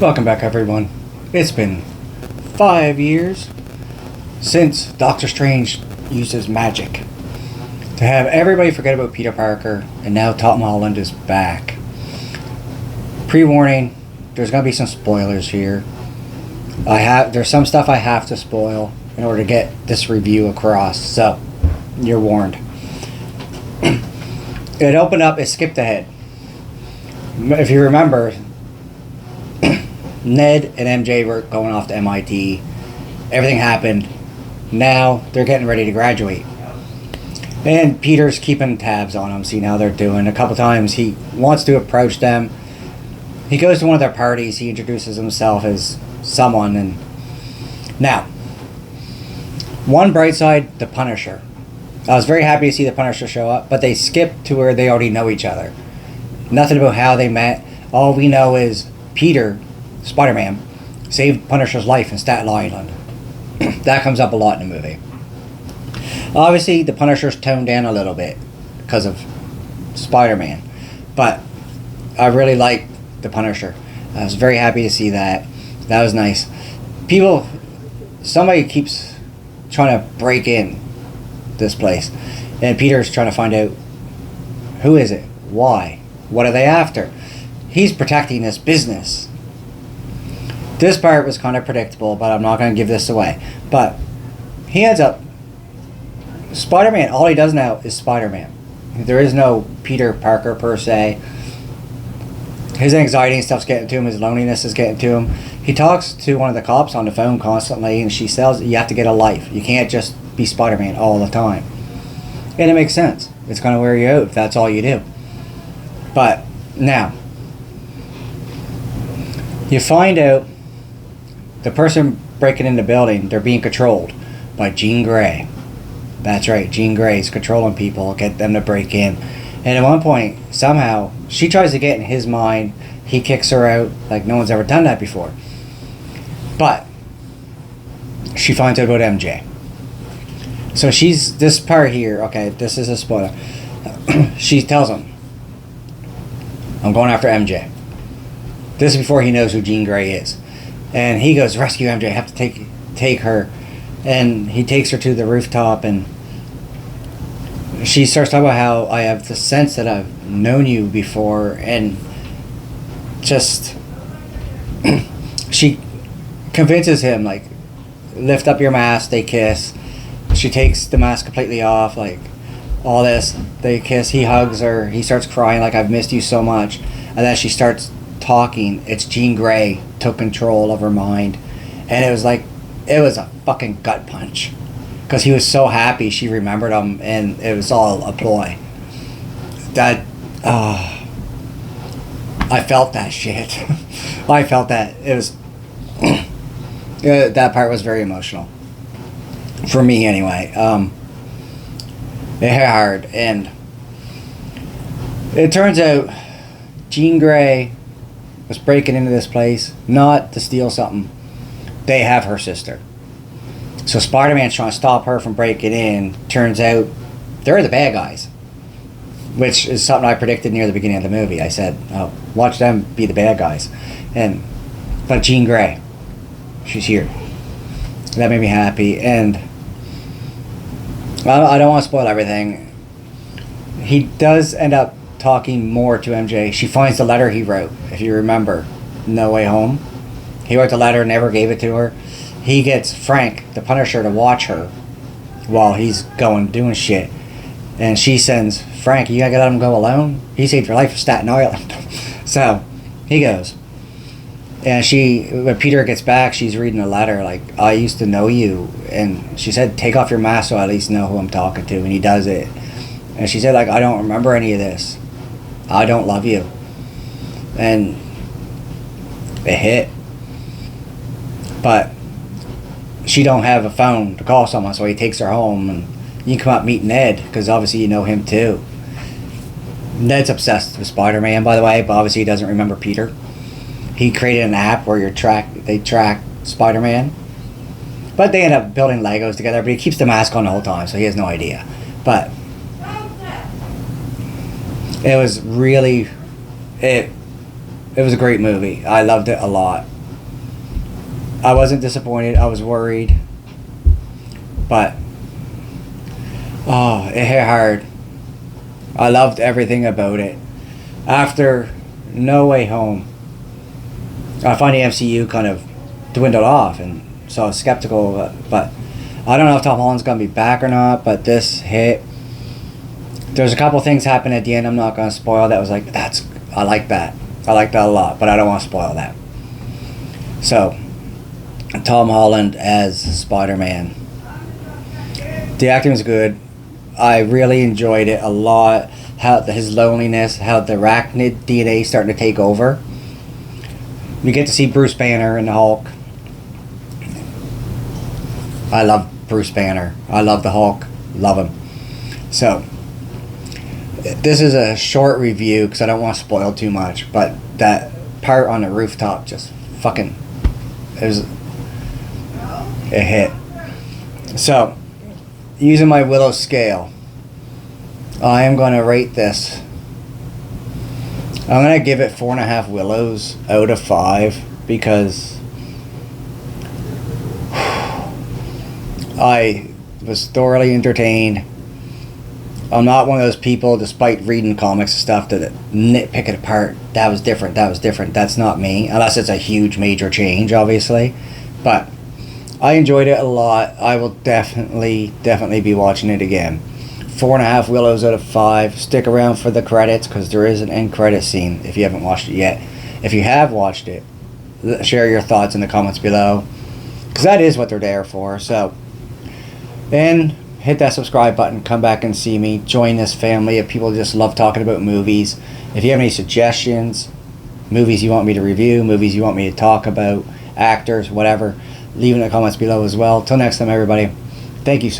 Welcome back, everyone. It's been 5 years since Doctor Strange used his magic to have everybody forget about Peter Parker, and now Tom Holland is back. Pre-warning, there's going to be some spoilers here. There's some stuff I have to spoil in order to get this review across, so you're warned. It opened up, it skipped ahead. If you remember, Ned and MJ were going off to MIT. Everything happened. Now they're getting ready to graduate. And Peter's keeping tabs on them, seeing how they're doing. A couple times he wants to approach them. He goes to one of their parties. He introduces himself as someone. And now, one bright side, the Punisher. I was very happy to see the Punisher show up, but they skipped to where they already know each other. Nothing about how they met. All we know is Peter, Spider-Man, saved Punisher's life in Staten Island. That comes up a lot in the movie. Obviously, the Punisher's toned down a little bit because of Spider-Man. But I really like the Punisher. I was very happy to see that. That was nice. Somebody keeps trying to break in this place. And Peter's trying to find out, who is it? Why? What are they after? He's protecting this business. This part was kind of predictable, but I'm not going to give this away. But he ends up... Spider-Man, all he does now is Spider-Man. There is no Peter Parker per se. His anxiety and stuff's getting to him. His loneliness is getting to him. He talks to one of the cops on the phone constantly, and she says you have to get a life. You can't just be Spider-Man all the time. And it makes sense. It's going to wear you out if that's all you do. But now, you find out the person breaking in the building, they're being controlled by Jean Grey. That's right, Jean Grey's controlling people, get them to break in. And at one point, somehow, she tries to get in his mind. He kicks her out like no one's ever done that before. But she finds out about MJ. So this part here, okay, this is a spoiler. She tells him, I'm going after MJ. This is before he knows who Jean Grey is. And he goes, rescue MJ, I have to take her. And he takes her to the rooftop, and she starts talking about how I have the sense that I've known you before, and just she convinces him, like, lift up your mask, they kiss. She takes the mask completely off, like, all this, they kiss, he hugs her, he starts crying like, I've missed you so much. And then she starts talking. It's Jean Grey took control of her mind, and it was a fucking gut punch, because he was so happy she remembered him, and it was all a ploy. I felt that shit. I felt that. It was that part was very emotional for me anyway. It hit hard, and it turns out Jean Grey was breaking into this place not to steal something. They have her sister. So Spider-Man's trying to stop her from breaking in. Turns out they're the bad guys, which is something I predicted near the beginning of the movie. I said, oh, watch them be the bad guys. But Jean Grey, she's here. That made me happy. And I don't want to spoil everything. He does end up talking more to MJ. She finds the letter he wrote, if you remember, No Way Home. He wrote the letter, never gave it to her. He gets Frank, the Punisher, to watch her while he's doing shit. And she sends, Frank, you gotta let him go alone? He saved your life in Staten Island. So, he goes. And when Peter gets back, she's reading a letter, like, I used to know you. And she said, take off your mask so I at least know who I'm talking to. And he does it. And she said, like, I don't remember any of this. I don't love you. And it hit. But she don't have a phone to call someone, so he takes her home, and you can come up and meet Ned, because obviously you know him too. Ned's obsessed with Spider-Man, by the way, but obviously he doesn't remember Peter. He created an app where they track Spider-Man. But they end up building Legos together, but he keeps the mask on the whole time, so he has no idea. But it was really... It It was a great movie. I loved it a lot. I wasn't disappointed. I was worried. But, oh, it hit hard. I loved everything about it. After No Way Home, I find the MCU kind of dwindled off, and so I was skeptical of it. But I don't know if Tom Holland's going to be back or not, but this hit. There's a couple things happen at the end I'm not going to spoil that was like, I like that. I like that a lot, but I don't want to spoil that. So, Tom Holland as Spider-Man. The acting was good. I really enjoyed it a lot. How his loneliness, how the arachnid DNA starting to take over. We get to see Bruce Banner and the Hulk. I love Bruce Banner. I love the Hulk. Love him. So, this is a short review because I don't want to spoil too much, but that part on the rooftop just fucking, it hit. So, using my Willow scale, I am going to rate this. I'm going to give it 4.5 Willows out of 5 because I was thoroughly entertained. I'm not one of those people, despite reading comics and stuff, that nitpick it apart. That was different. That's not me. Unless it's a huge, major change, obviously. But I enjoyed it a lot. I will definitely be watching it again. 4.5 Willows out of 5. Stick around for the credits, because there is an end credit scene if you haven't watched it yet. If you have watched it, share your thoughts in the comments below, because that is what they're there for. So, and hit that subscribe button, come back and see me, join this family of people who just love talking about movies. If you have any suggestions, movies you want me to review, movies you want me to talk about, actors, whatever, leave in the comments below as well. Till next time, everybody, thank you so much.